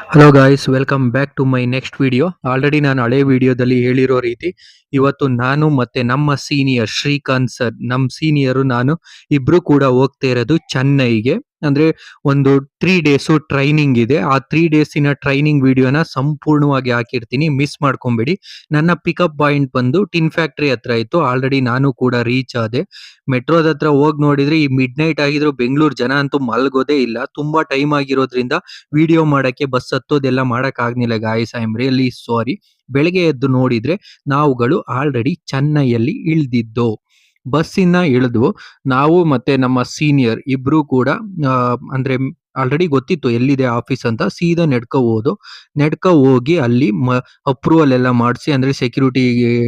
Hello guys, welcome back to my next video. Already ನಾನು ಹಳೆ ವಿಡಿಯೋದಲ್ಲಿ ಹೇಳಿರೋ ರೀತಿ ಇವತ್ತು ನಾನು ಮತ್ತೆ ನಮ್ಮ ಸೀನಿಯರ್ ಶ್ರೀಕಾಂತ್ ಸರ್, ನಮ್ಮ ಸೀನಿಯರು ನಾನು ಇಬ್ರು ಕೂಡ ಹೋಗ್ತಾ ಇರೋದು ಚೆನ್ನೈಗೆ. ಅಂದ್ರೆ ಒಂದು 3 ಡೇಸು ಟ್ರೈನಿಂಗ್ ಇದೆ. ಆ 3 ಡೇಸಿನ ಟ್ರೈನಿಂಗ್ ವಿಡಿಯೋನ ಸಂಪೂರ್ಣವಾಗಿ ಹಾಕಿರ್ತೀನಿ, ಮಿಸ್ ಮಾಡ್ಕೊಂಬೇಡಿ. ನನ್ನ ಪಿಕಪ್ ಪಾಯಿಂಟ್ ಬಂದು ಟಿನ್ ಫ್ಯಾಕ್ಟ್ರಿ ಹತ್ರ ಇತ್ತು. ಆಲ್ರೆಡಿ ನಾನು ಕೂಡ ರೀಚ್ ಆದೆ. ಮೆಟ್ರೋದ ಹತ್ರ ಹೋಗಿ ನೋಡಿದ್ರೆ ಈ ಮಿಡ್ ನೈಟ್ ಆಗಿದ್ರು ಬೆಂಗಳೂರು ಜನ ಅಂತೂ ಮಲ್ಗೋದೇ ಇಲ್ಲ. ತುಂಬಾ ಟೈಮ್ ಆಗಿರೋದ್ರಿಂದ ವಿಡಿಯೋ ಮಾಡಕ್ಕೆ ಬಸ್ ಹತ್ತೋದೆಲ್ಲ ಮಾಡಕ್ ಆಗ್ನಿಲ್ಲ guys. I am really sorry. ಬೆಳಗ್ಗೆ ಎದ್ದು ನೋಡಿದ್ರೆ ನಾವುಗಳು ಆಲ್ರೆಡಿ ಚೆನ್ನೈಯಲ್ಲಿ ಇಳ್ದಿದ್ದು. ಬಸ್ಸಿನ ಇಳಿದು ನಾವು ಮತ್ತೆ ನಮ್ಮ ಸೀನಿಯರ್ ಇಬ್ರು ಕೂಡ ಆ, ಅಂದ್ರೆ ಆಲ್ರೆಡಿ ಗೊತ್ತಿತ್ತು ಎಲ್ಲಿದೆ ಆಫೀಸ್ ಅಂತ. ಸೀದಾ ನೆಡ್ಕ ಹೋಗಿ ಅಲ್ಲಿ ಅಪ್ರೂವಲ್ ಎಲ್ಲ ಮಾಡಿಸಿ, ಅಂದ್ರೆ ಸೆಕ್ಯೂರಿಟಿ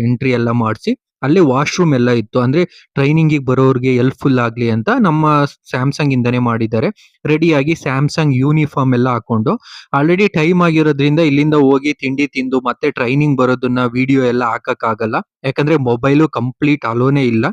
ಎಂಟ್ರಿ ಎಲ್ಲ ಮಾಡಿಸಿ, ಅಲ್ಲೇ ವಾಶ್ರೂಮ್ ಎಲ್ಲ ಇತ್ತು. ಅಂದ್ರೆ ಟ್ರೈನಿಂಗಿಗೆ ಬರೋರಿಗೆ ಹೆಲ್ಪ್ಫುಲ್ ಆಗ್ಲಿ ಅಂತ ನಮ್ಮ ಸ್ಯಾಮ್ಸಂಗ್ ಇಂದಾನೆ ಮಾಡಿದ್ದಾರೆ. ರೆಡಿಯಾಗಿ ಸ್ಯಾಮ್ಸಂಗ್ ಯೂನಿಫಾರ್ಮ್ ಎಲ್ಲ ಹಾಕೊಂಡು, ಆಲ್ರೆಡಿ ಟೈಮ್ ಆಗಿರೋದ್ರಿಂದ ಇಲ್ಲಿಂದ ಹೋಗಿ ತಿಂಡಿ ತಿಂದು ಮತ್ತೆ ಟ್ರೈನಿಂಗ್ ಬರೋದನ್ನ ವಿಡಿಯೋ ಎಲ್ಲ ಹಾಕಕ್ಕಾಗಲ್ಲ. ಯಾಕಂದ್ರೆ ಮೊಬೈಲು ಕಂಪ್ಲೀಟ್ ಅಲೋನೇ ಇಲ್ಲ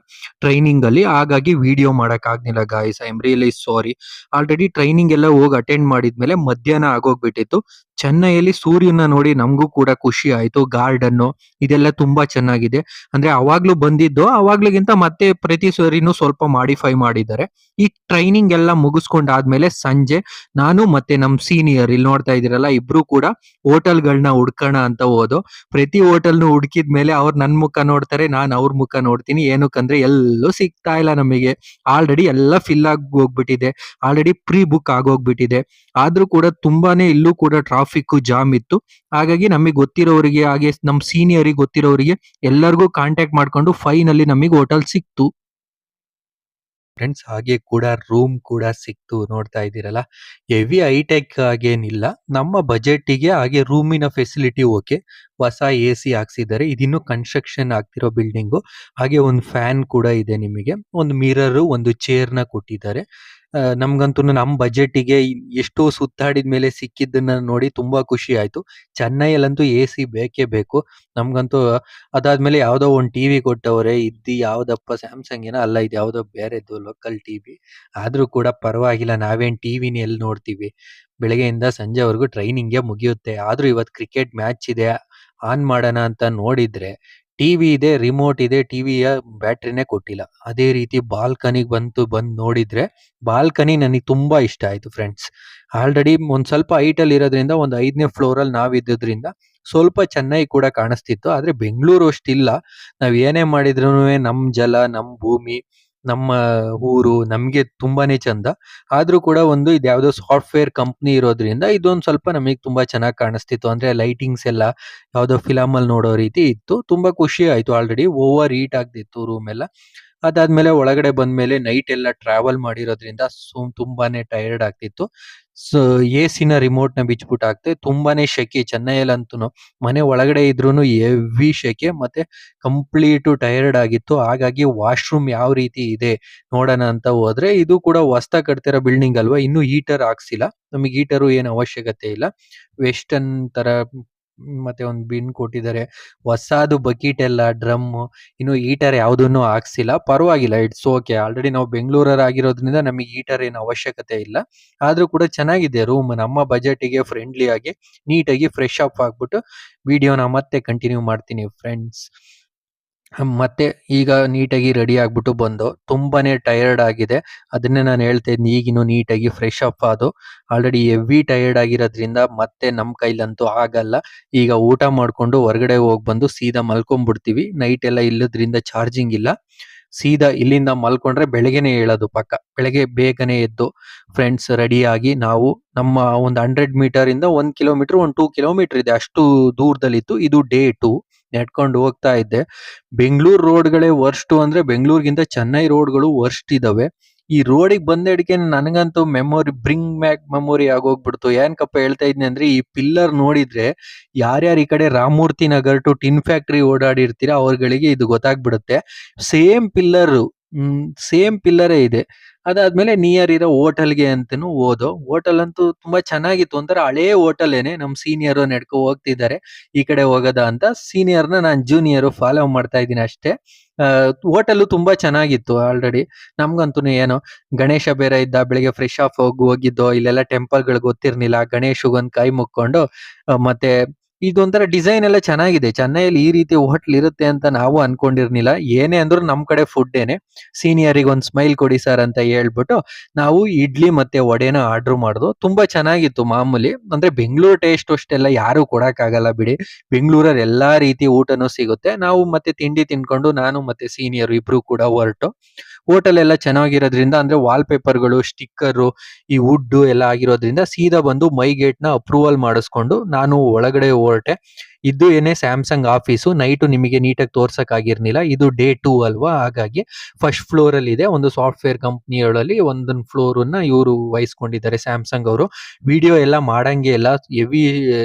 ಟ್ರೈನಿಂಗ್ ಅಲ್ಲಿ. ಹಾಗಾಗಿ ವಿಡಿಯೋ ಮಾಡಕ್ ಆಗ್ನಿಲ್ಲ guys. I am really sorry. Already training ಎಲ್ಲ ಹೋಗಿ ಅಟೆಂಡ್ ಮಾಡಿದ್ಮೇಲೆ ಮಧ್ಯಾಹ್ನ ಆಗೋಗ್ಬಿಟ್ಟಿತ್ತು. ಚೆನ್ನೈಯಲ್ಲಿ ಸೂರ್ಯನ ನೋಡಿ ನಮಗೂ ಕೂಡ ಖುಷಿ ಆಯ್ತು. ಗಾರ್ಡನ್ ಇದೆಲ್ಲ ತುಂಬಾ ಚೆನ್ನಾಗಿದೆ. ಅಂದ್ರೆ ಅವಾಗ್ಲೂ ಬಂದಿದ್ದು, ಅವಾಗ್ಲಿಗಿಂತ ಮತ್ತೆ ಪ್ರತಿ ಸರಿನೂ ಸ್ವಲ್ಪ ಮಾಡಿಫೈ ಮಾಡಿದ್ದಾರೆ. ಈ ಟ್ರೈನಿಂಗ್ ಎಲ್ಲ ಮುಗಿಸ್ಕೊಂಡಾದ್ಮೇಲೆ ಸಂಜೆ ನಾನು ಮತ್ತೆ ನಮ್ ಸೀನಿಯರ್ ಇಲ್ಲಿ ನೋಡ್ತಾ ಇದೀರಲ್ಲ, ಇಬ್ರು ಕೂಡ ಹೋಟೆಲ್ಗಳನ್ನ ಹುಡ್ಕೋಣ ಅಂತ ಹೋದು. ಪ್ರತಿ ಹೋಟೆಲ್ನು ಹುಡುಕಿದ್ಮೇಲೆ ಅವ್ರು ನನ್ ಮುಖ ನೋಡ್ತಾರೆ, ನಾನ್ ಅವ್ರ ಮುಖ ನೋಡ್ತೀನಿ. ಏನಕ್ಕಂದ್ರೆ ಎಲ್ಲೂ ಸಿಗ್ತಾ ಇಲ್ಲ ನಮಗೆ. ಆಲ್ರೆಡಿ ಎಲ್ಲ ಫಿಲ್ ಆಗಿ ಹೋಗ್ಬಿಟ್ಟಿದೆ. ಆಲ್ರೆಡಿ ಪ್ರೀ ಬುಕ್ ಆಗೋಗ್ಬಿಟ್ಟಿದೆ. ಆದ್ರೂ ಕೂಡ ತುಂಬಾನೇ ಇಲ್ಲೂ ಕೂಡ ಟ್ರಾಫಿಕ್ ಜಾಮ್ ಇತ್ತು. ಹಾಗಾಗಿ ನಮಗೆ ಗೊತ್ತಿರೋರಿಗೆ, ಹಾಗೆ ನಮ್ ಸೀನಿಯರಿಗೆ ಗೊತ್ತಿರೋರಿಗೆ ಎಲ್ಲರಿಗೂ ಕಾಂಟ್ಯಾಕ್ಟ್ ಮಾಡ್ಕೊಂಡು ಫೈನಲಿ ನಮಗೆ ಹೋಟೆಲ್ ಸಿಕ್ತು ಫ್ರೆಂಡ್ಸ್. ಹಾಗೆ ಕೂಡ ರೂಮ್ ಕೂಡ ಸಿಕ್ತು. ನೋಡ್ತಾ ಇದ್ದೀರಲ್ಲ, ಹೆವಿ ಹೈಟೆಕ್ ಆಗೇನಿಲ್ಲ, ನಮ್ಮ ಬಜೆಟಿಗೆ. ಹಾಗೆ ರೂಮಿನ ಫೆಸಿಲಿಟಿ ಓಕೆ. ಹೊಸ AC ಹಾಕ್ಸಿದ್ದಾರೆ. ಇದಿನ್ನು ಕನ್ಸ್ಟ್ರಕ್ಷನ್ ಆಗ್ತಿರೋ ಬಿಲ್ಡಿಂಗು. ಹಾಗೆ ಒಂದು ಫ್ಯಾನ್ ಕೂಡ ಇದೆ. ನಿಮಗೆ ಒಂದು ಮಿರರ್, ಒಂದು ಚೇರ್ನ ಕೊಟ್ಟಿದ್ದಾರೆ. ನಮ್ಗಂತೂ ನಮ್ಮ ಬಜೆಟಿಗೆ ಎಷ್ಟು ಸುತ್ತಾಡಿದ ಮೇಲೆ ಸಿಕ್ಕಿದ್ದನ್ನ ನೋಡಿ ತುಂಬಾ ಖುಷಿ ಆಯ್ತು. ಚೆನ್ನೈಯಲ್ಲಂತೂ AC ಬೇಕೇ ಬೇಕು ನಮ್ಗಂತೂ. ಅದಾದ್ಮೇಲೆ ಯಾವ್ದೋ ಒಂದು ಟಿವಿ ಕೊಟ್ಟವ್ರೆ. ಇದು ಯಾವ್ದಪ್ಪ, ಸ್ಯಾಮ್ಸಂಗ್ ಏನೋ ಅಲ್ಲ, ಇದು ಯಾವ್ದೋ ಬೇರೆದು ಲೋಕಲ್ ಟಿವಿ. ಆದ್ರೂ ಕೂಡ ಪರವಾಗಿಲ್ಲ, ನಾವೇನ್ ಟಿವಿನ ಎಲ್ಲಿ ನೋಡ್ತೀವಿ. ಬೆಳಗ್ಗೆಯಿಂದ ಸಂಜೆವರೆಗೂ ಟ್ರೈನಿಂಗೇ ಮುಗಿಯುತ್ತೆ. ಆದ್ರೂ ಇವತ್ತು ಕ್ರಿಕೆಟ್ ಮ್ಯಾಚ್ ಇದೆ, ಆನ್ ಮಾಡೋಣ ಅಂತ ನೋಡಿದ್ರೆ ಟಿವಿ ಇದೆ, ರಿಮೋಟ್ ಇದೆ, ಟಿವಿಯ ಬ್ಯಾಟ್ರಿನೇ ಕೊಟ್ಟಿಲ್ಲ. ಅದೇ ರೀತಿ ಬಾಲ್ಕನಿಗೆ ಬಂದು ನೋಡಿದ್ರೆ ಬಾಲ್ಕನಿ ನನಗೆ ತುಂಬಾ ಇಷ್ಟ ಆಯ್ತು ಫ್ರೆಂಡ್ಸ್. ಆಲ್ರೆಡಿ ಒಂದ್ ಸ್ವಲ್ಪ ಹೈಟ್ ಅಲ್ಲಿ ಇರೋದ್ರಿಂದ, ಒಂದು 5ನೇ ಫ್ಲೋರ್ ಅಲ್ಲಿ ನಾವಿದ್ದರಿಂದ ಸ್ವಲ್ಪ ಚೆನ್ನಾಗಿ ಕೂಡ ಕಾಣಿಸ್ತಿತ್ತು. ಆದ್ರೆ ಬೆಂಗಳೂರು ಅಷ್ಟಿಲ್ಲ. ನಾವ್ ಏನೇ ಮಾಡಿದ್ರು ನಮ್ ಜಲ, ನಮ್ ಭೂಮಿ, ನಮ್ಮ ಊರು ನಮ್ಗೆ ತುಂಬಾನೇ ಚಂದ. ಆದ್ರೂ ಕೂಡ ಒಂದು ಇದ್ಯಾವುದೋ ಸಾಫ್ಟ್ವೇರ್ ಕಂಪ್ನಿ ಇರೋದ್ರಿಂದ ಇದೊಂದು ಸ್ವಲ್ಪ ನಮಗೆ ತುಂಬಾ ಚೆನ್ನಾಗಿ ಕಾಣಿಸ್ತಿತ್ತು. ಅಂದ್ರೆ ಲೈಟಿಂಗ್ಸ್ ಎಲ್ಲ ಯಾವ್ದೋ ಫಿಲಮ್ ಅಲ್ಲಿ ನೋಡೋ ರೀತಿ ಇತ್ತು. ತುಂಬಾ ಖುಷಿ ಆಯ್ತು. ಆಲ್ರೆಡಿ ಓವರ್ ಹೀಟ್ ಆಗ್ತಿತ್ತು ರೂಮ್ ಎಲ್ಲ. ಅದಾದ್ಮೇಲೆ ಒಳಗಡೆ ಬಂದ್ಮೇಲೆ ನೈಟ್ ಎಲ್ಲ ಟ್ರಾವೆಲ್ ಮಾಡಿರೋದ್ರಿಂದ ತುಂಬಾನೇ ಟೈರ್ಡ್ ಆಗ್ತಿತ್ತು. ಸೊ AC ನ ರಿಮೋಟ್ ನ ಬಿಚ್ಬಿಟ್ಟು ಹಾಕ್ತೆ. ತುಂಬಾನೇ ಶೆಕೆ ಚೆನ್ನೈಯಲ್ಲಂತೂ. ಮನೆ ಒಳಗಡೆ ಇದ್ರೂನು ಹೆವಿ ಶೆಕೆ, ಮತ್ತೆ ಕಂಪ್ಲೀಟ್ ಟೈರ್ಡ್ ಆಗಿತ್ತು. ಹಾಗಾಗಿ ವಾಶ್ರೂಮ್ ಯಾವ ರೀತಿ ಇದೆ ನೋಡೋಣ ಅಂತ ಹೋದ್ರೆ, ಇದು ಕೂಡ ಹೊಸ್ದಾಗಿ ಕಟ್ತಿರೋ ಬಿಲ್ಡಿಂಗ್ ಅಲ್ವಾ, ಇನ್ನು ಹೀಟರ್ ಹಾಕ್ಸಿಲ್ಲ. ನಮಗೆ ಹೀಟರು ಏನು ಅವಶ್ಯಕತೆ ಇಲ್ಲ. ವೆಸ್ಟರ್ನ್ ತರ ಮತ್ತೆ ಒಂದು ಬಿನ್ ಕೊಟ್ಟಿದ್ದಾರೆ. ಹೊಸಾದು ಬಕೀಟ್ ಎಲ್ಲ, ಡ್ರಮ್, ಇನ್ನು ಹೀಟರ್ ಯಾವ್ದನ್ನು ಹಾಕ್ಸಿಲ್ಲ. ಪರವಾಗಿಲ್ಲ, ಇಟ್ಸ್ ಓಕೆ. ಆಲ್ರೆಡಿ ನಾವು ಬೆಂಗಳೂರರ್ ಆಗಿರೋದ್ರಿಂದ ನಮಗೆ ಹೀಟರ್ ಏನು ಅವಶ್ಯಕತೆ ಇಲ್ಲ. ಆದ್ರೂ ಕೂಡ ಚೆನ್ನಾಗಿದೆ ರೂಮ್. ನಮ್ಮ ಬಜೆಟಿಗೆ ಫ್ರೆಂಡ್ಲಿ ಆಗಿ ನೀಟಾಗಿ ಫ್ರೆಶ್ ಅಪ್ ಆಗ್ಬಿಟ್ಟು ವಿಡಿಯೋನ ಮತ್ತೆ ಕಂಟಿನ್ಯೂ ಮಾಡ್ತೀನಿ ಫ್ರೆಂಡ್ಸ್. ಮತ್ತೆ ಈಗ ನೀಟಾಗಿ ರೆಡಿ ಆಗ್ಬಿಟ್ಟು ಬಂದು ತುಂಬಾನೇ ಟೈರ್ಡ್ ಆಗಿದೆ. ಅದನ್ನೇ ನಾನು ಹೇಳ್ತಾ ಇದ್ದೀನಿ, ಈಗಿನ್ನು ನೀಟಾಗಿ ಫ್ರೆಶ್ ಅಪ್ ಆದು. ಆಲ್ರೆಡಿ ಹೆವಿ ಟೈರ್ಡ್ ಆಗಿರೋದ್ರಿಂದ ಮತ್ತೆ ನಮ್ ಕೈಲಂತೂ ಆಗಲ್ಲ. ಈಗ ಊಟ ಮಾಡ್ಕೊಂಡು ಹೊರಗಡೆ ಹೋಗಿ ಬಂದು ಸೀದಾ ಮಲ್ಕೊಂಡ್ಬಿಡ್ತೀವಿ. ನೈಟ್ ಎಲ್ಲ ಇಲ್ಲದ್ರಿಂದ ಚಾರ್ಜಿಂಗ್ ಇಲ್ಲ. ಸೀದಾ ಇಲ್ಲಿಂದ ಮಲ್ಕೊಂಡ್ರೆ ಬೆಳಗ್ಗೆನೆ ಹೇಳೋದು ಪಕ್ಕ. ಬೆಳಗ್ಗೆ ಬೇಗನೆ ಎದ್ದು ಫ್ರೆಂಡ್ಸ್ ರೆಡಿ ಆಗಿ ನಾವು ನಮ್ಮ ಒಂದು 100 ಮೀಟರ್ ಇಂದ 1 ಕಿಲೋಮೀಟರ್, ಒಂದು 2 ಕಿಲೋಮೀಟರ್ ಇದೆ, ಅಷ್ಟು ದೂರದಲ್ಲಿತ್ತು. ಇದು ಡೇ 2. ನೆಡ್ಕೊಂಡು ಹೋಗ್ತಾ ಇದ್ದೆ. ಬೆಂಗಳೂರು ರೋಡ್ಗಳೇ ವರ್ಸ್ಟ್ ಅಂದ್ರೆ ಬೆಂಗಳೂರಿಗಿಂತ ಚೆನ್ನೈ ರೋಡ್ಗಳು ವರ್ಸ್ಟ್ ಇದಾವೆ. ಈ ರೋಡಿಗೆ ಬಂದಡಿಕೆ ನನಗಂತೂ ಬ್ರಿಂಗ್ ಬ್ಯಾಕ್ ಮೆಮೊರಿ ಆಗೋಗ್ಬಿಡ್ತು. ಏನ್ಕಪ್ಪ ಹೇಳ್ತಾ ಇದ್ನಿ ಅಂದ್ರೆ, ಈ ಪಿಲ್ಲರ್ ನೋಡಿದ್ರೆ ಯಾರ್ಯಾರು ಈ ಕಡೆ Ramamurthy Nagar to tin factory ಓಡಾಡಿರ್ತೀರಾ ಅವ್ರಗಳಿಗೆ ಇದು ಗೊತ್ತಾಗ್ಬಿಡುತ್ತೆ. ಸೇಮ್ ಪಿಲ್ಲರ್, ಸೇಮ್ ಪಿಲ್ಲರೇ ಇದೆ. ಅದಾದ್ಮೇಲೆ ನಿಯರ್ ಇರೋ ಹೋಟೆಲ್ಗೆ ಅಂತಾನು ಹೋದೋ. ಹೋಟೆಲ್ ಅಂತೂ ತುಂಬಾ ಚೆನ್ನಾಗಿತ್ತು. ಒಂಥರ ಹಳೇ ಹೋಟೆಲ್ ಏನೆ. ನಮ್ ಸೀನಿಯರ್ ನಡ್ಕೊ ಹೋಗ್ತಿದ್ದಾರೆ ಈ ಕಡೆ ಹೋಗೋದ ಅಂತ. ಸೀನಿಯರ್ನ ನಾನ್ ಜೂನಿಯರ್ ಫಾಲೋ ಮಾಡ್ತಾ ಇದ್ದೀನಿ ಅಷ್ಟೇ. ಹೋಟೆಲ್ ತುಂಬಾ ಚೆನ್ನಾಗಿತ್ತು ಆಲ್ರೆಡಿ. ನಮ್ಗಂತೂ ಏನೋ ಗಣೇಶ ಬೇರೆ ಇದ್ದ, ಬೆಳಿಗ್ಗೆ ಫ್ರೆಶ್ ಆಫ್ ಹೋಗಿದ್ದೋ, ಇಲ್ಲೆಲ್ಲ ಟೆಂಪಲ್‌ಗಳು ಗೊತ್ತಿರ್ಲಿಲ್ಲ. ಗಣೇಶಗೊಂದು ಕೈ ಮುಕ್ಕೊಂಡು ಮತ್ತೆ ಇದೊಂಥರ ಡಿಸೈನ್ ಎಲ್ಲ ಚೆನ್ನಾಗಿದೆ. ಚೆನ್ನೈಯಲ್ಲಿ ಈ ರೀತಿ ಹೋಟ್ಲ್ ಇರುತ್ತೆ ಅಂತ ನಾವು ಅನ್ಕೊಂಡಿರ್ಲಿಲ್ಲ. ಏನೇ ಅಂದ್ರು ನಮ್ ಕಡೆ ಫುಡ್ಡೇನೆ. ಸೀನಿಯರ್‌ಗೆ ಒಂದು ಸ್ಮೈಲ್ ಕೊಡಿ ಸರ್ ಅಂತ ಹೇಳ್ಬಿಟ್ಟು ನಾವು ಇಡ್ಲಿ ಮತ್ತೆ ವಡೆನ ಆರ್ಡರ್ ಮಾಡ್ದು. ತುಂಬಾ ಚೆನ್ನಾಗಿತ್ತು ಮಾಮೂಲಿ. ಅಂದ್ರೆ ಬೆಂಗಳೂರು ಟೇಸ್ಟ್ ಅಷ್ಟೆಲ್ಲ ಯಾರು ಕೊಡಕ್ಕಾಗಲ್ಲ ಬಿಡಿ. ಬೆಂಗಳೂರಲ್ಲಿ ಎಲ್ಲಾ ರೀತಿ ಊಟನೂ ಸಿಗುತ್ತೆ. ನಾವು ಮತ್ತೆ ತಿಂಡಿ ತಿನ್ಕೊಂಡು ನಾನು ಮತ್ತೆ ಸೀನಿಯರ್ ಇಬ್ರು ಕೂಡ ಹೊರಟು. ಹೋಟೆಲ್ ಎಲ್ಲ ಚೆನ್ನಾಗಿರೋದ್ರಿಂದ ಅಂದ್ರೆ ವಾಲ್ ಪೇಪರ್‌ಗಳು, ಸ್ಟಿಕ್ಕರು, ಈ ವುಡ್ಡು ಎಲ್ಲ ಆಗಿರೋದ್ರಿಂದ ಸೀದಾ ಬಂದು ಮೈ ಗೇಟ್‌ನ ಅಪ್ರೂವಲ್ ಮಾಡಿಸ್ಕೊಂಡು ನಾನು ಒಳಗಡೆ ಹೊರಟೆ. ಇದು ಏನೇ ಸ್ಯಾಮ್ಸಂಗ್ ಆಫೀಸು. ನೈಟು ನಿಮಗೆ ನೀಟಾಗಿ ತೋರ್ಸಕ್ ಆಗಿರ್ಲಿಲ್ಲ. ಇದು ಡೇ 2 ಅಲ್ವಾ, ಹಾಗಾಗಿ ಫಸ್ಟ್ ಫ್ಲೋರ್ ಅಲ್ಲಿ ಇದೆ. ಒಂದು ಸಾಫ್ಟ್‌ವೇರ್ ಕಂಪನಿಗಳಲ್ಲಿ ಒಂದೊಂದು ಫ್ಲೋರನ್ನ ಇವರು ವಹಿಸ್ಕೊಂಡಿದ್ದಾರೆ ಸ್ಯಾಮ್ಸಂಗ್ ಅವರು. ವಿಡಿಯೋ ಎಲ್ಲ ಮಾಡಂಗೆ ಇಲ್ಲ. ಹೆವಿ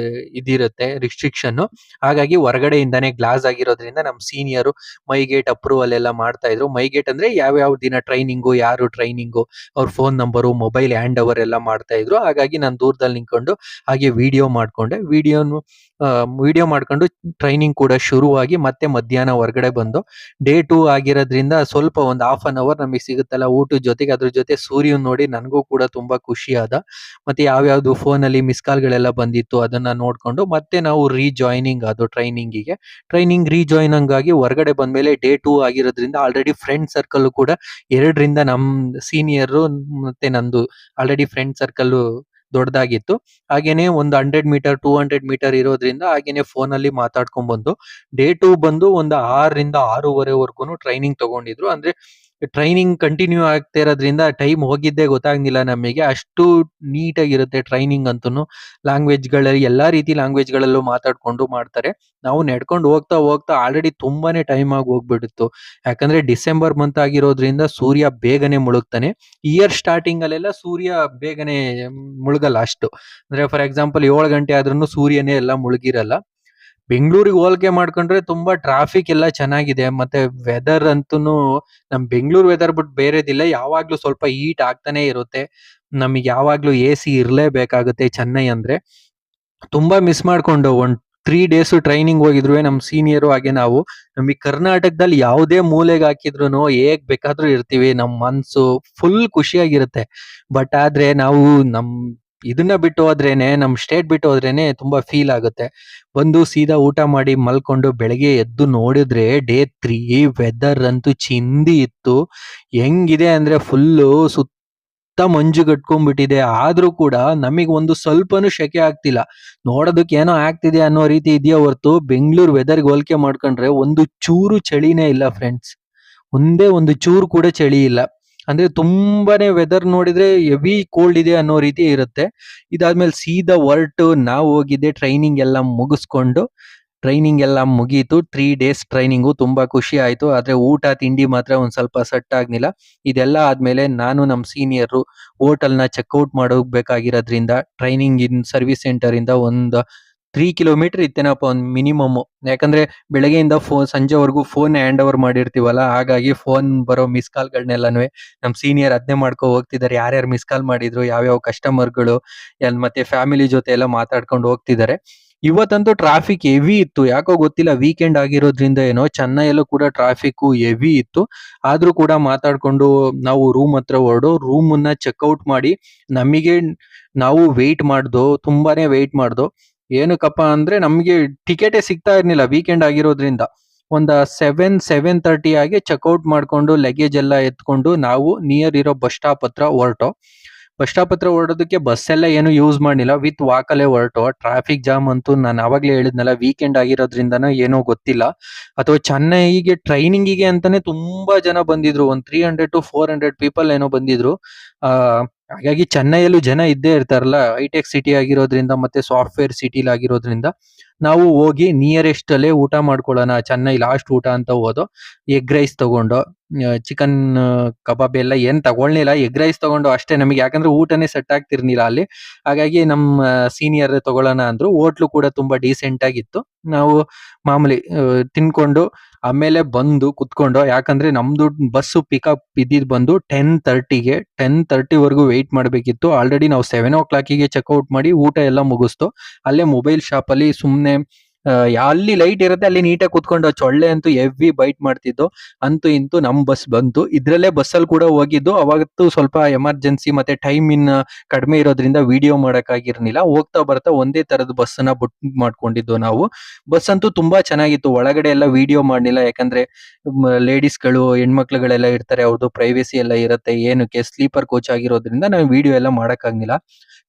ಇದಿರುತ್ತೆ ರಿಸ್ಟ್ರಿಕ್ಷನ್. ಹಾಗಾಗಿ ಹೊರಗಡೆಯಿಂದಾನೇ ಗ್ಲಾಸ್ ಆಗಿರೋದ್ರಿಂದ ನಮ್ಮ ಸೀನಿಯರು ಮೈ ಗೇಟ್ ಅಪ್ರೂವಲ್ ಎಲ್ಲ ಮಾಡ್ತಾ ಇದ್ರು. ಮೈ ಗೇಟ್ ಅಂದ್ರೆ ಯಾವ್ಯಾವ ದಿನ ಟ್ರೈನಿಂಗು, ಯಾರು ಟ್ರೈನಿಂಗು, ಅವ್ರ phone number, mobile hand over ಎಲ್ಲ ಮಾಡ್ತಾ ಇದ್ರು. ಹಾಗಾಗಿ ನಾನು ದೂರದಲ್ಲಿ ನಿಂತ್ಕೊಂಡು ಹಾಗೆ ವಿಡಿಯೋ ಮಾಡ್ಕೊಂಡೆ. ವಿಡಿಯೋ ಮಾಡ್ಕೊಂಡು ಟ್ರೈನಿಂಗ್ ಕೂಡ ಶುರುವಾಗಿ ಮತ್ತೆ ಮಧ್ಯಾಹ್ನ ಹೊರಗಡೆ ಬಂದು ಡೇ 2 ಆಗಿರೋದ್ರಿಂದ ಸ್ವಲ್ಪ ಒಂದು ಹಾಫ್ ಅನ್ ಅವರ್ ನಮಗೆ ಸಿಗುತ್ತಲ್ಲ ಊಟದ ಜೊತೆಗೆ, ಅದ್ರ ಜೊತೆ ಸೂರ್ಯನ್ ನೋಡಿ ನನಗೂ ಕೂಡ ತುಂಬಾ ಖುಷಿ ಆದ. ಮತ್ತೆ ಯಾವ್ಯಾವ್ದು ಫೋನಲ್ಲಿ ಮಿಸ್ ಕಾಲ್ಗಳೆಲ್ಲ ಬಂದಿತ್ತು ಅದನ್ನ ನೋಡ್ಕೊಂಡು ಮತ್ತೆ ನಾವು ರೀಜಾಯ್ನಿಂಗ್ ಅದು ಟ್ರೈನಿಂಗಿಗೆ. ಟ್ರೈನಿಂಗ್ ರೀಜಾಯ್ನಿಂಗ್ ಆಗಿ ಹೊರಗಡೆ ಬಂದ್ಮೇಲೆ ಡೇ 2 ಆಗಿರೋದ್ರಿಂದ ಆಲ್ರೆಡಿ ಫ್ರೆಂಡ್ ಸರ್ಕಲ್ ಕೂಡ 2ರಿಂದ ನಮ್ ಸೀನಿಯರ್ ಮತ್ತೆ ನಂದು ಆಲ್ರೆಡಿ ಫ್ರೆಂಡ್ ಸರ್ಕಲ್ ದೊಡ್ಡದಾಗಿತ್ತು. ಹಾಗೇನೆ ಒಂದು 100 ಮೀಟರ್ 200 ಮೀಟರ್ ಇರೋದ್ರಿಂದ ಹಾಗೇನೆ ಫೋನಲ್ಲಿ ಮಾತಾಡ್ಕೊಂಡ್ ಬಂದು ಡೇ 2 ಬಂದು ಒಂದು 6ರಿಂದ 6:30 ಟ್ರೈನಿಂಗ್ ತಗೊಂಡಿದ್ರು. ಅಂದ್ರೆ ಟ್ರೈನಿಂಗ್ ಕಂಟಿನ್ಯೂ ಆಗ್ತಾ ಇರೋದ್ರಿಂದ ಟೈಮ್ ಹೋಗಿದ್ದೇ ಗೊತ್ತಾಗ್ಲಿಲ್ಲ ನಮಗೆ. ಅಷ್ಟು ನೀಟಾಗಿರುತ್ತೆ ಟ್ರೈನಿಂಗ್ ಅಂತೂನು. ಲ್ಯಾಂಗ್ವೇಜ್‌ಗಳಲ್ಲಿ ಎಲ್ಲಾ ರೀತಿ ಲ್ಯಾಂಗ್ವೇಜ್‌ಗಳಲ್ಲೂ ಮಾತಾಡ್ಕೊಂಡು ಮಾಡ್ತಾರೆ. ನಾವು ನಡ್ಕೊಂಡು ಹೋಗ್ತಾ ಹೋಗ್ತಾ ಆಲ್ರೆಡಿ ತುಂಬಾನೇ ಟೈಮ್ ಆಗಿ ಹೋಗ್ಬಿಟ್ಟಿತ್ತು. ಯಾಕಂದ್ರೆ ಡಿಸೆಂಬರ್ ಮಂತ್ ಆಗಿರೋದ್ರಿಂದ ಸೂರ್ಯ ಬೇಗನೆ ಮುಳುಗ್ತಾನೆ. ಇಯರ್ ಸ್ಟಾರ್ಟಿಂಗ್ ಅಲ್ಲೆಲ್ಲ ಸೂರ್ಯ ಬೇಗನೆ ಮುಳುಗಲ್ಲ ಅಷ್ಟು. ಅಂದ್ರೆ ಫಾರ್ ಎಕ್ಸಾಂಪಲ್ 7 ಗಂಟೆ ಆದ್ರೂನು ಸೂರ್ಯನೇ ಎಲ್ಲ ಮುಳುಗಿರಲ್ಲ. ಬೆಂಗಳೂರಿಗೆ ಹೋಲಿಕೆ ಮಾಡ್ಕೊಂಡ್ರೆ ತುಂಬಾ ಟ್ರಾಫಿಕ್ ಎಲ್ಲ ಚೆನ್ನಾಗಿದೆ. ಮತ್ತೆ ವೆದರ್ ಅಂತೂನು ನಮ್ ಬೆಂಗಳೂರು ವೆದರ್ ಬಿಟ್ಟು ಬೇರೆದಿಲ್ಲ. ಯಾವಾಗ್ಲೂ ಸ್ವಲ್ಪ ಹೀಟ್ ಆಗ್ತಾನೆ ಇರುತ್ತೆ. ನಮಗೆ ಯಾವಾಗ್ಲೂ ಎಸಿ ಇರ್ಲೇಬೇಕಾಗುತ್ತೆ ಚೆನ್ನೈ ಅಂದ್ರೆ. ತುಂಬಾ ಮಿಸ್ ಮಾಡ್ಕೊಂಡು ಒಂದ್ 3 ಡೇಸ್ ಟ್ರೈನಿಂಗ್ ಹೋಗಿದ್ರುವೆ ನಮ್ ಸೀನಿಯರ್ ಹಾಗೆ ನಾವು ನಮಿಗ್ ಕರ್ನಾಟಕದಲ್ಲಿ ಯಾವುದೇ ಮೂಲೆಗೆ ಹಾಕಿದ್ರುನು ಹೇಗ್ ಬೇಕಾದ್ರೂ ಇರ್ತೀವಿ. ನಮ್ ಮನ್ಸು ಫುಲ್ ಖುಷಿಯಾಗಿರುತ್ತೆ. ಬಟ್ ಆದ್ರೆ ನಾವು ನಮ್ ಇದನ್ನ ಬಿಟ್ಟು ಹೋದ್ರೇನೆ, ನಮ್ ಸ್ಟೇಟ್ ಬಿಟ್ಟು ಹೋದ್ರೇನೆ ತುಂಬಾ ಫೀಲ್ ಆಗುತ್ತೆ. ಬಂದು ಸೀದಾ ಊಟ ಮಾಡಿ ಮಲ್ಕೊಂಡು ಬೆಳಗ್ಗೆ ಎದ್ದು ನೋಡಿದ್ರೆ ಡೇ 3 ವೆದರ್ ಅಂತೂ ಚಿಂದಿ ಇತ್ತು. ಹೆಂಗಿದೆ ಅಂದ್ರೆ ಫುಲ್ಲು ಸುತ್ತ ಮಂಜು ಗಟ್ಕೊಂಡ್ಬಿಟ್ಟಿದೆ. ಆದ್ರೂ ಕೂಡ ನಮಿಗ್ ಒಂದು ಸ್ವಲ್ಪನೂ ಶೆಕೆ ಆಗ್ತಿಲ್ಲ. ನೋಡೋದಕ್ಕೆ ಏನೋ ಆಗ್ತಿದೆ ಅನ್ನೋ ರೀತಿ ಇದೆಯೇ ಹೊರತು ಬೆಂಗಳೂರು ವೆದರ್‌ಗೆ ಹೋಲಿಕೆ ಮಾಡ್ಕೊಂಡ್ರೆ ಒಂದು ಚೂರು ಚಳಿನೇ ಇಲ್ಲ ಫ್ರೆಂಡ್ಸ್. ಒಂದೇ ಒಂದು ಚೂರು ಕೂಡ ಚಳಿ ಇಲ್ಲ. ಅಂದ್ರೆ ತುಂಬಾನೇ ವೆದರ್ ನೋಡಿದ್ರೆ ಹೆವಿ ಕೋಲ್ಡ್ ಇದೆ ಅನ್ನೋ ರೀತಿ ಇರುತ್ತೆ. ಇದಾದ್ಮೇಲೆ ಸೀದಾ ಹೊರಟು ನಾವು ಹೋಗಿದ್ದೆ ಟ್ರೈನಿಂಗ್ ಎಲ್ಲ ಮುಗಿಸ್ಕೊಂಡು. ಟ್ರೈನಿಂಗ್ ಎಲ್ಲ ಮುಗೀತು. 3 ಡೇಸ್ ಟ್ರೈನಿಂಗು ತುಂಬಾ ಖುಷಿ ಆಯ್ತು. ಆದ್ರೆ ಊಟ ತಿಂಡಿ ಮಾತ್ರ ಒಂದ್ ಸ್ವಲ್ಪ ಸೆಟ್ ಆಗ್ಲಿಲ್ಲ. ಇದೆಲ್ಲ ಆದ್ಮೇಲೆ ನಾನು ನಮ್ ಸೀನಿಯರ್ ಹೋಟೆಲ್‌ನ ಚೆಕ್ಔಟ್ ಮಾಡೋಗ್ಬೇಕಾಗಿರೋದ್ರಿಂದ ಟ್ರೈನಿಂಗ್ ಇನ್ ಸರ್ವಿಸ್ ಸೆಂಟರ್ ಇಂದ ಒಂದು 3 ಕಿಲೋಮೀಟರ್ ಇತ್ತೇನಪ್ಪ ಒಂದು ಮಿನಿಮಮ್. ಯಾಕಂದ್ರೆ ಬೆಳಗ್ಗೆಯಿಂದ ಸಂಜೆವರೆಗೂ ಫೋನ್ ಹ್ಯಾಂಡ್ ಓವರ್ ಮಾಡಿರ್ತೀವಲ್ಲ, ಹಾಗಾಗಿ ಫೋನ್ ಬರೋ ಮಿಸ್ ಕಾಲ್‌ಗಳನ್ನೆಲ್ಲನುವೆ ನಮ್ ಸೀನಿಯರ್ ಅದ್ನೇ ಮಾಡ್ಕೊ ಹೋಗ್ತಿದ್ದಾರೆ. ಯಾರ್ಯಾರು ಮಿಸ್ ಕಾಲ್ ಮಾಡಿದ್ರು, ಯಾವ್ಯಾವ ಕಸ್ಟಮರ್‌ಗಳು ಮತ್ತೆ ಫ್ಯಾಮಿಲಿ ಜೊತೆ ಎಲ್ಲ ಮಾತಾಡ್ಕೊಂಡು ಹೋಗ್ತಿದ್ದಾರೆ. ಇವತ್ತಂತೂ ಟ್ರಾಫಿಕ್ ಹೆವಿ ಇತ್ತು. ಯಾಕೋ ಗೊತ್ತಿಲ್ಲ ವೀಕೆಂಡ್ ಆಗಿರೋದ್ರಿಂದ ಏನೋ ಚೆನ್ನೈಯಲ್ಲೂ ಕೂಡ ಟ್ರಾಫಿಕ್ಕು ಹೆವಿ ಇತ್ತು. ಆದ್ರೂ ಕೂಡ ಮಾತಾಡ್ಕೊಂಡು ನಾವು ರೂಮ್ ಹತ್ರ ಹೊರಡು ರೂಮನ್ನ ಚೆಕ್ಔಟ್ ಮಾಡಿ ನಮಿಗೆ ನಾವು ವೆಯ್ಟ್ ಮಾಡ್ದು. ತುಂಬಾನೇ ವೆಯ್ಟ್ ಮಾಡ್ದು. ಏನಕ್ಕಪ್ಪ ಅಂದ್ರೆ ನಮ್ಗೆ ಟಿಕೆಟೇ ಸಿಗ್ತಾ ಇರ್ಲಿಲ್ಲ ವೀಕೆಂಡ್ ಆಗಿರೋದ್ರಿಂದ. ಒಂದ 7:30 ಹಾಗೆ ಚೆಕ್ಔಟ್ ಮಾಡ್ಕೊಂಡು ಲಗೇಜ್ ಎಲ್ಲ ಎತ್ಕೊಂಡು ನಾವು ನಿಯರ್ ಇರೋ ಬಸ್ ಸ್ಟಾಪ್ ಹತ್ರ ಹೊರಟು. ಬಸ್ ಸ್ಟಾಪ್ ಹತ್ರ ಹೊರಡೋದಕ್ಕೆ ಬಸ್ ಎಲ್ಲ ಏನು ಯೂಸ್ ಮಾಡ್ಲಿಲ್ಲ. ವಿತ್ ವಾಕಲ್ಲೇ ಹೊರಟು. ಟ್ರಾಫಿಕ್ ಜಾಮ್ ಅಂತೂ ನಾನು ಆವಾಗ್ಲೇ ಹೇಳಿದ್ನಲ್ಲ ವೀಕೆಂಡ್ ಆಗಿರೋದ್ರಿಂದನೋ ಏನೋ ಗೊತ್ತಿಲ್ಲ, ಅಥವಾ ಚೆನ್ನೈಗೆ ಟ್ರೈನಿಂಗಿಗೆ ಅಂತಾನೆ ತುಂಬಾ ಜನ ಬಂದಿದ್ರು. ಒಂದ್ 300 to 400 ಪೀಪಲ್ ಏನೋ ಬಂದಿದ್ರು. ಆ ಹಾಗಾಗಿ ಚೆನ್ನೈಯಲ್ಲೂ ಜನ ಇದ್ದೇ ಇರ್ತಾರಲ್ಲ, ಹೈಟೆಕ್ ಸಿಟಿ ಆಗಿರೋದ್ರಿಂದ ಮತ್ತೆ ಸಾಫ್ಟ್‌ವೇರ್ ಸಿಟಿಲಿ ಆಗಿರೋದ್ರಿಂದ ನಾವು ಹೋಗಿ ನಿಯರೆಸ್ಟ್ ಅಲ್ಲೇ ಊಟ ಮಾಡ್ಕೊಳ್ಳೋಣ ಚೆನ್ನೈ ಲಾಸ್ಟ್ ಊಟ ಅಂತ ಹೋದೋ. ಎಗ್ ರೈಸ್ ತಗೊಂಡು, ಚಿಕನ್ ಕಬಾಬ್ ಎಲ್ಲ ಏನ್ ತಗೊಳ್ಲಿಲ್ಲ. ಎಗ್ ರೈಸ್ ತಗೊಂಡು ಅಷ್ಟೇ. ನಮಗೆ ಯಾಕಂದ್ರೆ ಊಟನೇ ಸೆಟ್ ಆಗ್ತಿರ್ಲಿಲ್ಲ ಅಲ್ಲಿ. ಹಾಗಾಗಿ ನಮ್ಮ ಸೀನಿಯರ್ ತಗೊಳ್ಳೋಣ ಅಂದ್ರು. ಹೋಟ್ಲು ಕೂಡ ತುಂಬಾ ಡೀಸೆಂಟ್ ಆಗಿತ್ತು. ನಾವು ಮಾಮೂಲಿ ತಿನ್ಕೊಂಡು ಆಮೇಲೆ ಬಂದು ಕುತ್ಕೊಂಡು, ಯಾಕಂದ್ರೆ ನಮ್ದು ಬಸ್ಸು ಪಿಕಪ್ ಇದ್ದಿದ್ ಬಂದು 10:30ಗೆ. 10:30 ವರೆಗೂ ವೆಯ್ಟ್ ಮಾಡ್ಬೇಕಿತ್ತು. ಆಲ್ರೆಡಿ ನಾವು 7 o'clockಗೆ ಚೆಕ್ಔಟ್ ಮಾಡಿ ಊಟ ಎಲ್ಲ ಮುಗಿಸ್ತು. ಅಲ್ಲೇ ಮೊಬೈಲ್ ಶಾಪ್ ಅಲ್ಲಿ ಸುಮ್ನೆ ಅಲ್ಲಿ ಲೈಟ್ ಇರುತ್ತೆ ಅಲ್ಲಿ ನೀಟಾಗಿ ಕುತ್ಕೊಂಡು ಸೊಳ್ಳೆ ಅಂತೂ ಹೆವಿ ಬೈಟ್ ಮಾಡ್ತಿದ್ದು. ಅಂತೂ ಇಂತೂ ನಮ್ ಬಸ್ ಬಂತು. ಇದ್ರಲ್ಲೇ ಬಸ್ಸಲ್ಲಿ ಕೂಡ ಹೋಗಿದ್ದು. ಅವತ್ತು ಸ್ವಲ್ಪ ಎಮರ್ಜೆನ್ಸಿ ಮತ್ತೆ ಟೈಮ್ ಕಡಿಮೆ ಇರೋದ್ರಿಂದ ವಿಡಿಯೋ ಮಾಡಕ್ಕಾಗಿರ್ಲಿಲ್ಲ. ಹೋಗ್ತಾ ಬರ್ತಾ ಒಂದೇ ತರದ ಬಸ್ಸನ್ನ ಬುಕ್ ಮಾಡ್ಕೊಂಡಿದ್ದು ನಾವು. ಬಸ್ ಅಂತೂ ತುಂಬಾ ಚೆನ್ನಾಗಿತ್ತು. ಒಳಗಡೆ ಎಲ್ಲ ವಿಡಿಯೋ ಮಾಡ್ಲಿಲ್ಲ. ಯಾಕಂದ್ರೆ ಲೇಡೀಸ್‌ಗಳು, ಹೆಣ್ಮಕ್ಳುಗಳೆಲ್ಲ ಇರ್ತಾರೆ. ಅವ್ರದ್ದು ಪ್ರೈವಸಿ ಎಲ್ಲ ಇರುತ್ತೆ. ಏನಕ್ಕೆ ಸ್ಲೀಪರ್ ಕೋಚ್ ಆಗಿರೋದ್ರಿಂದ ನಾವು ವಿಡಿಯೋ ಎಲ್ಲ ಮಾಡಕ್ಕಾಗ್ಲಿಲ್ಲ.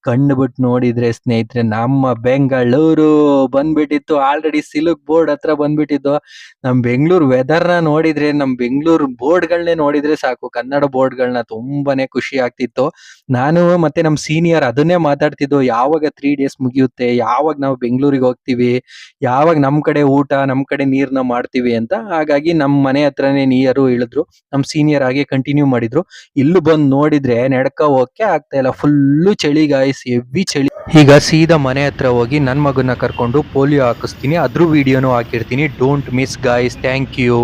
ಕಂಡ್ಬಿಟ್ಟು ನೋಡಿದ್ರೆ ಸ್ನೇಹಿತರೆ ನಮ್ಮ ಬೆಂಗಳೂರು ಬಂದ್ಬಿಟ್ಟಿತ್ತು. ಆಲ್ರೆಡಿ ಸಿಲುಕ್ ಬೋರ್ಡ್ ಹತ್ರ ಬಂದ್ಬಿಟ್ಟಿದ್ದು. ನಮ್ ಬೆಂಗಳೂರು ವೆದರ್‌ನ ನೋಡಿದ್ರೆ, ನಮ್ ಬೆಂಗಳೂರು ಬೋರ್ಡ್‌ಗಳನ್ನೇ ನೋಡಿದ್ರೆ ಸಾಕು. ಕನ್ನಡ ಬೋರ್ಡ್‌ಗಳನ್ನ ತುಂಬಾನೇ ಖುಷಿ ಆಗ್ತಿತ್ತು. ನಾನು ಮತ್ತೆ ನಮ್ ಸೀನಿಯರ್ ಅದನ್ನೇ ಮಾತಾಡ್ತಿದ್ವು. ಯಾವಾಗ 3 ಡೇಸ್ ಮುಗಿಯುತ್ತೆ? ಯಾವಾಗ ನಾವು ಬೆಂಗಳೂರಿಗೆ ಹೋಗ್ತೀವಿ? ಯಾವಾಗ ನಮ್ ಕಡೆ ಊಟ, ನಮ್ ಕಡೆ ನೀರ್ನ ಮಾಡ್ತೀವಿ ಅಂತ. ಹಾಗಾಗಿ ನಮ್ ಮನೆ ಹತ್ರನೇ ನೀರು ಇಳಿದ್ರು. ನಮ್ ಸೀನಿಯರ್ ಹಾಗೆ ಕಂಟಿನ್ಯೂ ಮಾಡಿದ್ರು. ಇಲ್ಲಿ ಬಂದ್ ನೋಡಿದ್ರೆ ನಡ್ಕ ಹೋಗಕ್ಕೆ ಆಗ್ತಾ ಇಲ್ಲ. ಫುಲ್ಲು ಚಳಿ ಗಾಯ್ಸ್, ಹೆವಿ ಚಳಿ. ಈಗ ಸೀದಾ ಮನೆ ಹತ್ರ ಹೋಗಿ ನನ್ ಮಗನ್ನ ಕರ್ಕೊಂಡು ಪೋಲಿಯೋ ಹಾಕಿಸ್ತೀನಿ. ಅದ್ರ ವಿಡಿಯೋನು ಹಾಕಿರ್ತೀನಿ. Don't miss guys. Thank you.